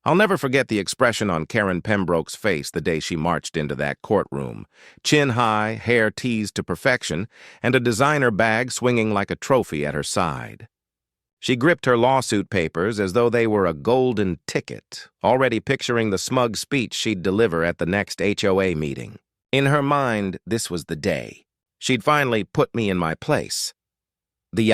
I'll never forget the expression on Karen Pembroke's face the day she marched into that courtroom. Chin high, hair teased to perfection, and a designer bag swinging like a trophy at her side. She gripped her lawsuit papers as though they were a golden ticket, already picturing the smug speech she'd deliver at the next HOA meeting. In her mind, this was the day. She'd finally put me in my place. The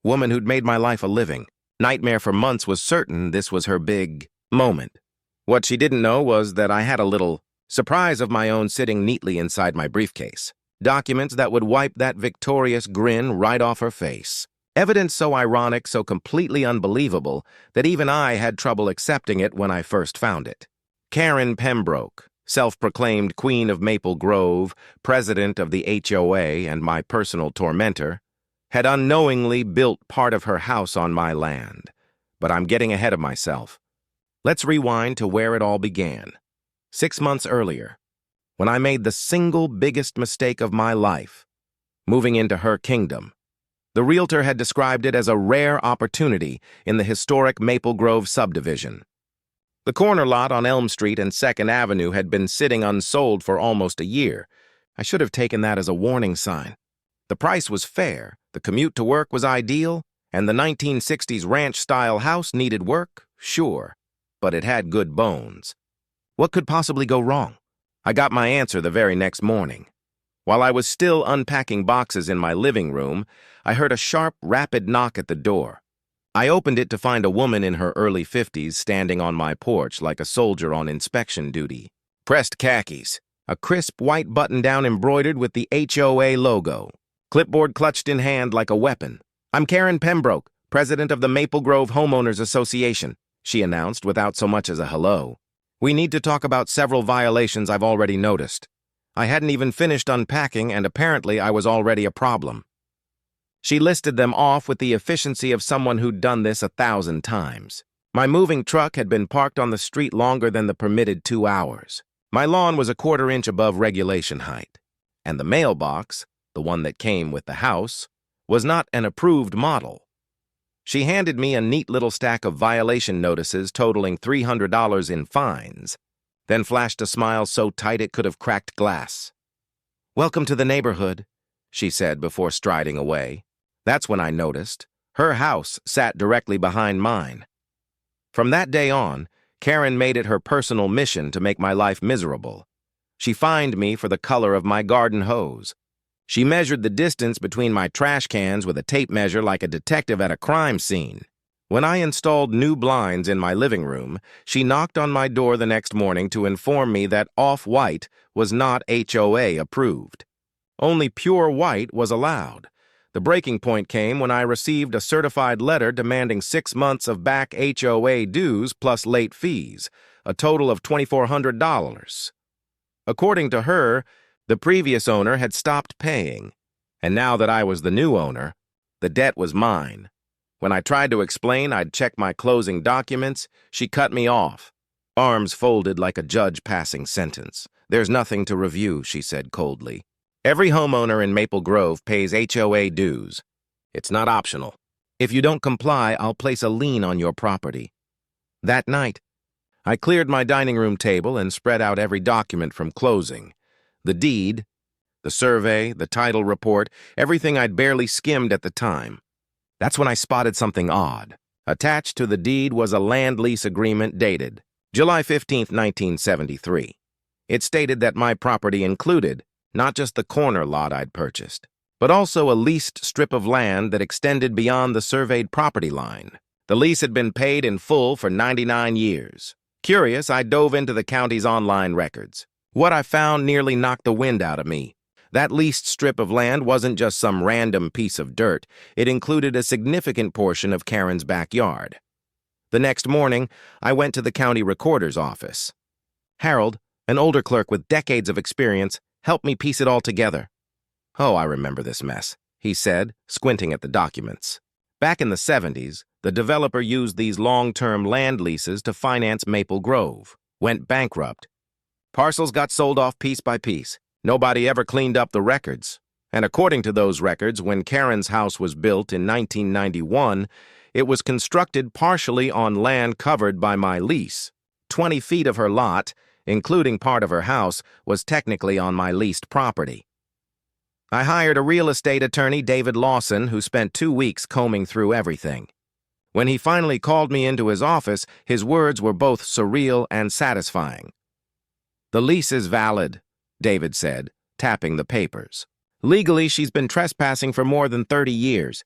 woman who'd made my life a living nightmare for months, was certain this was her big moment. What she didn't know was that I had a little surprise of my own sitting neatly inside my briefcase. Documents that would wipe that victorious grin right off her face. Evidence so ironic, so completely unbelievable, that even I had trouble accepting it when I first found it. Karen Pembroke, self-proclaimed Queen of Maple Grove, president of the HOA and my personal tormentor, had unknowingly built part of her house on my land. But I'm getting ahead of myself. Let's rewind to where it all began. 6 months earlier, when I made the single biggest mistake of my life, moving into her kingdom. The realtor had described it as a rare opportunity in the historic Maple Grove subdivision. The corner lot on Elm Street and 2nd Avenue had been sitting unsold for almost a year. I should have taken that as a warning sign. The price was fair, the commute to work was ideal, and the 1960s ranch-style house needed work, sure, but it had good bones. What could possibly go wrong? I got my answer the very next morning. While I was still unpacking boxes in my living room, I heard a sharp, rapid knock at the door. I opened it to find a woman in her early 50s standing on my porch like a soldier on inspection duty. Pressed khakis, a crisp white button-down embroidered with the HOA logo, clipboard clutched in hand like a weapon. "I'm Karen Pembroke, president of the Maple Grove Homeowners Association," she announced without so much as a hello. "We need to talk about several violations I've already noticed." I hadn't even finished unpacking, and apparently I was already a problem. She listed them off with the efficiency of someone who'd done this 1,000 times. My moving truck had been parked on the street longer than the permitted 2 hours. My lawn was a 1/4 inch above regulation height. And the mailbox, the one that came with the house, was not an approved model. She handed me a neat little stack of violation notices totaling $300 in fines, then flashed a smile so tight it could have cracked glass. "Welcome to the neighborhood," she said before striding away. That's when I noticed. Her house sat directly behind mine. From that day on, Karen made it her personal mission to make my life miserable. She fined me for the color of my garden hose. She measured the distance between my trash cans with a tape measure like a detective at a crime scene. When I installed new blinds in my living room, she knocked on my door the next morning to inform me that off-white was not HOA approved. Only pure white was allowed. The breaking point came when I received a certified letter demanding 6 months of back HOA dues plus late fees, a total of $2,400. According to her, the previous owner had stopped paying, and now that I was the new owner, the debt was mine. When I tried to explain I'd checked my closing documents, she cut me off. Arms folded like a judge passing sentence. "There's nothing to review," she said coldly. "Every homeowner in Maple Grove pays HOA dues. It's not optional. If you don't comply, I'll place a lien on your property." That night, I cleared my dining room table and spread out every document from closing. The deed, the survey, the title report, everything I'd barely skimmed at the time. That's when I spotted something odd. Attached to the deed was a land lease agreement dated July 15, 1973. It stated that my property included not just the corner lot I'd purchased, but also a leased strip of land that extended beyond the surveyed property line. The lease had been paid in full for 99 years. Curious, I dove into the county's online records. What I found nearly knocked the wind out of me. That leased strip of land wasn't just some random piece of dirt. It included a significant portion of Karen's backyard. The next morning, I went to the county recorder's office. Harold, an older clerk with decades of experience, helped me piece it all together. "Oh, I remember this mess," he said, squinting at the documents. Back in the 70s, the developer used these long-term land leases to finance Maple Grove. Went bankrupt. Parcels got sold off piece by piece. Nobody ever cleaned up the records. And according to those records, when Karen's house was built in 1991, It was constructed partially on land covered by my lease. 20 feet of her lot, including part of her house, was technically on my leased property. I hired a real estate attorney, David Lawson, who spent 2 weeks combing through everything. When he finally called me into his office, his words were both surreal and satisfying. "The lease is valid," David said, tapping the papers. "Legally, she's been trespassing for more than 30 years.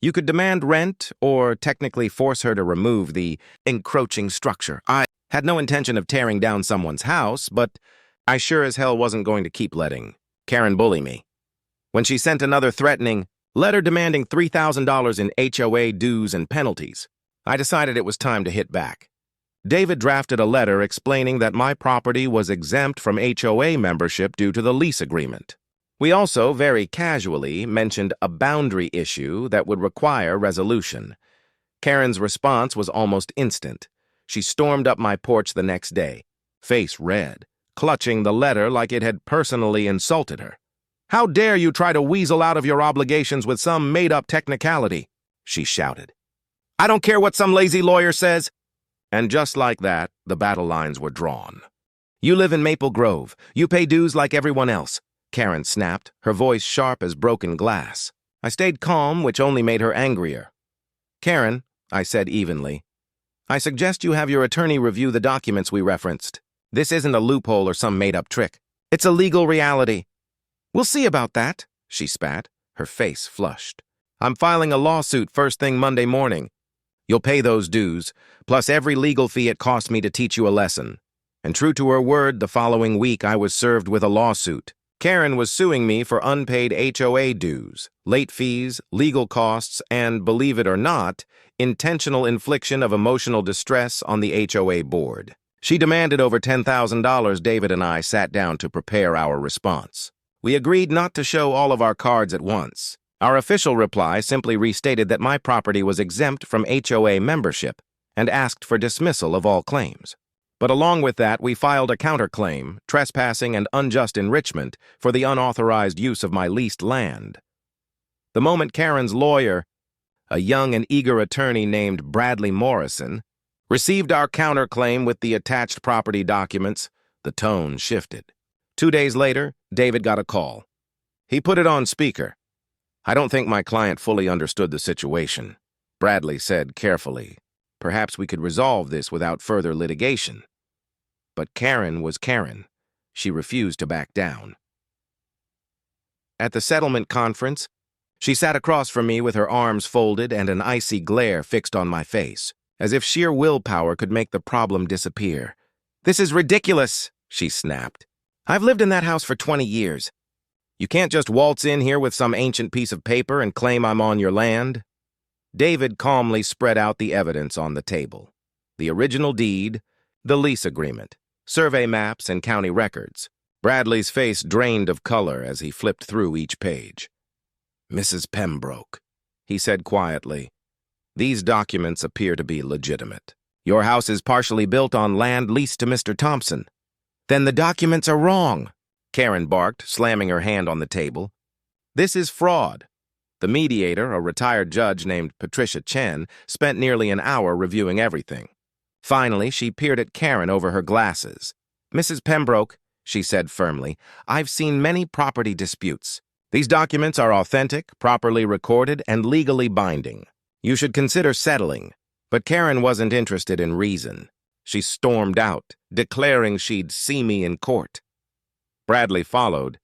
You could demand rent or technically force her to remove the encroaching structure. I had no intention of tearing down someone's house, but I sure as hell wasn't going to keep letting Karen bully me. When she sent another threatening letter demanding $3,000 in HOA dues and penalties, I decided it was time to hit back. David drafted a letter explaining that my property was exempt from HOA membership due to the lease agreement. We also, very casually, mentioned a boundary issue that would require resolution. Karen's response was almost instant. She stormed up my porch the next day, face red, clutching the letter like it had personally insulted her. "How dare you try to weasel out of your obligations with some made-up technicality?" she shouted. "I don't care what some lazy lawyer says." And just like that, the battle lines were drawn. "You live in Maple Grove. You pay dues like everyone else," Karen snapped, her voice sharp as broken glass. I stayed calm, which only made her angrier. "Karen," I said evenly, "I suggest you have your attorney review the documents we referenced. This isn't a loophole or some made-up trick. It's a legal reality." "We'll see about that," she spat, her face flushed. "I'm filing a lawsuit first thing Monday morning. You'll pay those dues, plus every legal fee it cost me to teach you a lesson." And true to her word, the following week I was served with a lawsuit. Karen was suing me for unpaid HOA dues, late fees, legal costs, and, believe it or not, intentional infliction of emotional distress on the HOA board. She demanded over $10,000. David and I sat down to prepare our response. We agreed not to show all of our cards at once. Our official reply simply restated that my property was exempt from HOA membership and asked for dismissal of all claims. But along with that, we filed a counterclaim, trespassing and unjust enrichment, for the unauthorized use of my leased land. The moment Karen's lawyer, a young and eager attorney named Bradley Morrison, received our counterclaim with the attached property documents, the tone shifted. 2 days later, David got a call. He put it on speaker. "I don't think my client fully understood the situation," Bradley said carefully. "Perhaps we could resolve this without further litigation." But Karen was Karen. She refused to back down. At the settlement conference, she sat across from me with her arms folded and an icy glare fixed on my face, as if sheer willpower could make the problem disappear. "This is ridiculous," she snapped. "I've lived in that house for 20 years. You can't just waltz in here with some ancient piece of paper and claim I'm on your land." David calmly spread out the evidence on the table. The original deed, the lease agreement, survey maps, and county records. Bradley's face drained of color as he flipped through each page. "Mrs. Pembroke," he said quietly, "these documents appear to be legitimate. Your house is partially built on land leased to Mr. Thompson." "Then the documents are wrong," Karen barked, slamming her hand on the table. "This is fraud." The mediator, a retired judge named Patricia Chen, spent nearly an hour reviewing everything. Finally, she peered at Karen over her glasses. "Mrs. Pembroke," she said firmly, "I've seen many property disputes. These documents are authentic, properly recorded, and legally binding. You should consider settling." But Karen wasn't interested in reason. She stormed out, declaring she'd see me in court. Bradley followed,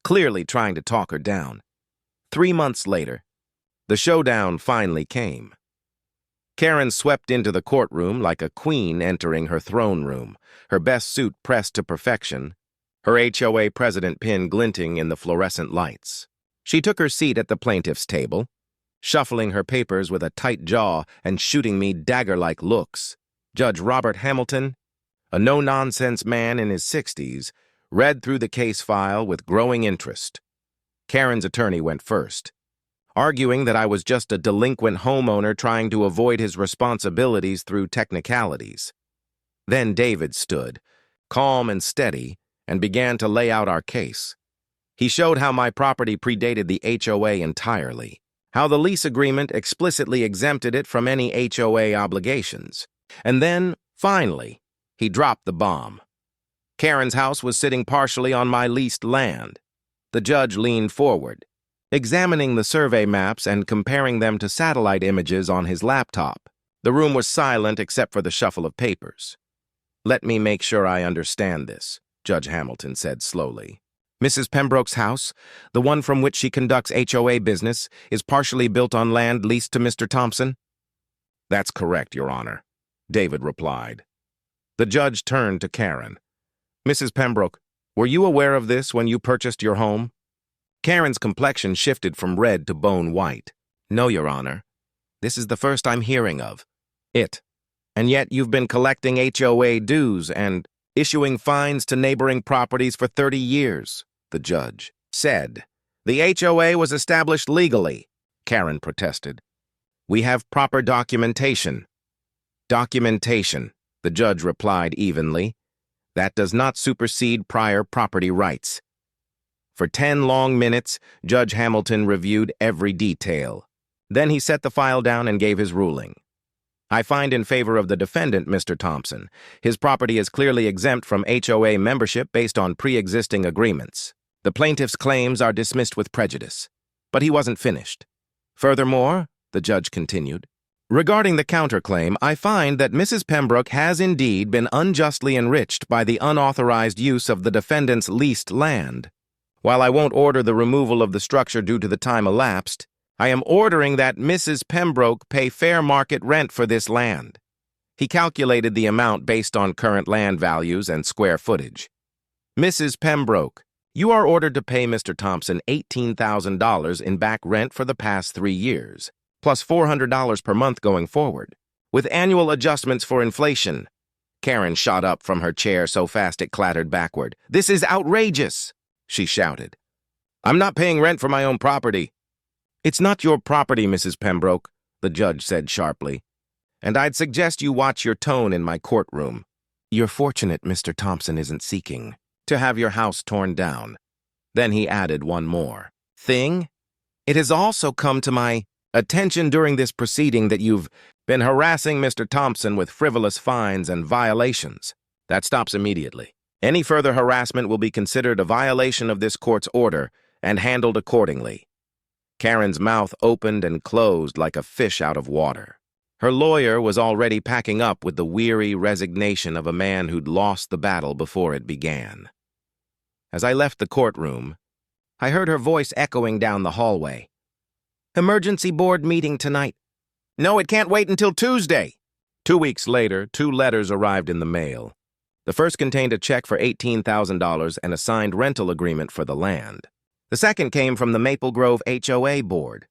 clearly trying to talk her down. 3 months later, the showdown finally came. Karen swept into the courtroom like a queen entering her throne room, her best suit pressed to perfection, her HOA president pin glinting in the fluorescent lights. She took her seat at the plaintiff's table, shuffling her papers with a tight jaw and shooting me dagger-like looks. Judge Robert Hamilton, a no-nonsense man in his 60s, read through the case file with growing interest. Karen's attorney went first, arguing that I was just a delinquent homeowner trying to avoid his responsibilities through technicalities. Then David stood, calm and steady, and began to lay out our case. He showed how my property predated the HOA entirely. how the lease agreement explicitly exempted it from any HOA obligations. And then, finally, he dropped the bomb. Karen's house was sitting partially on my leased land. The judge leaned forward, examining the survey maps and comparing them to satellite images on his laptop. The room was silent except for the shuffle of papers. "Let me make sure I understand this," Judge Hamilton said slowly. "Mrs. Pembroke's house, the one from which she conducts HOA business, is partially built on land leased to Mr. Thompson?" "That's correct, Your Honor," David replied. The judge turned to Karen. "Mrs. Pembroke, were you aware of this when you purchased your home?" Karen's complexion shifted from red to bone white. "No, Your Honor. This is the first I'm hearing of it. And yet you've been collecting HOA dues and issuing fines to neighboring properties for 30 years, the judge said. "The HOA was established legally," Karen protested. "We have proper documentation." "Documentation," the judge replied evenly. "That does not supersede prior property rights." For 10 long minutes, Judge Hamilton reviewed every detail. Then he set the file down and gave his ruling. "I find in favor of the defendant, Mr. Thompson. His property is clearly exempt from HOA membership based on pre-existing agreements. The plaintiff's claims are dismissed with prejudice." But he wasn't finished. "Furthermore," the judge continued, "regarding the counterclaim, I find that Mrs. Pembroke has indeed been unjustly enriched by the unauthorized use of the defendant's leased land. While I won't order the removal of the structure due to the time elapsed, I am ordering that Mrs. Pembroke pay fair market rent for this land." He calculated the amount based on current land values and square footage. "Mrs. Pembroke, you are ordered to pay Mr. Thompson $18,000 in back rent for the past 3 years, plus $400 per month going forward, with annual adjustments for inflation." Karen shot up from her chair so fast it clattered backward. "This is outrageous," she shouted. "I'm not paying rent for my own property." "It's not your property, Mrs. Pembroke," the judge said sharply. "And I'd suggest you watch your tone in my courtroom. You're fortunate Mr. Thompson isn't seeking to have your house torn down." Then he added one more thing. "It has also come to my attention during this proceeding that you've been harassing Mr. Thompson with frivolous fines and violations." That stops immediately. "Any further harassment will be considered a violation of this court's order and handled accordingly." Karen's mouth opened and closed like a fish out of water. Her lawyer was already packing up with the weary resignation of a man who'd lost the battle before it began. As I left the courtroom, I heard her voice echoing down the hallway. "Emergency board meeting tonight." "No, it can't wait until Tuesday." 2 weeks later, 2 letters arrived in the mail. The first contained a check for $18,000 and a signed rental agreement for the land. The second came from the Maple Grove HOA board,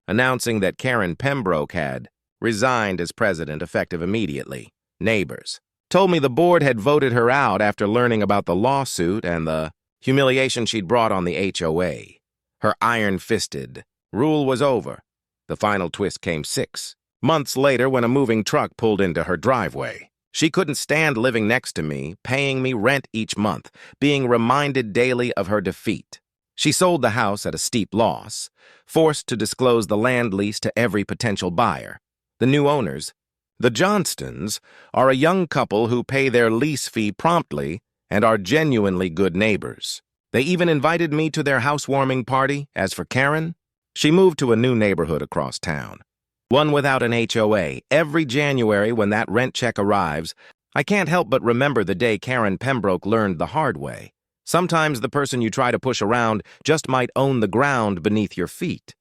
announcing that Karen Pembroke had resigned as president effective immediately. Neighbors told me the board had voted her out after learning about the lawsuit and the humiliation she'd brought on the HOA. Her iron-fisted rule was over. The final twist came 6 months later when a moving truck pulled into her driveway. She couldn't stand living next to me, paying me rent each month, being reminded daily of her defeat. She sold the house at a steep loss, forced to disclose the land lease to every potential buyer. The new owners, the Johnstons, are a young couple who pay their lease fee promptly and are genuinely good neighbors. They even invited me to their housewarming party. As for Karen, she moved to a new neighborhood across town, one without an HOA. Every January when that rent check arrives, I can't help but remember the day Karen Pembroke learned the hard way. Sometimes the person you try to push around just might own the ground beneath your feet.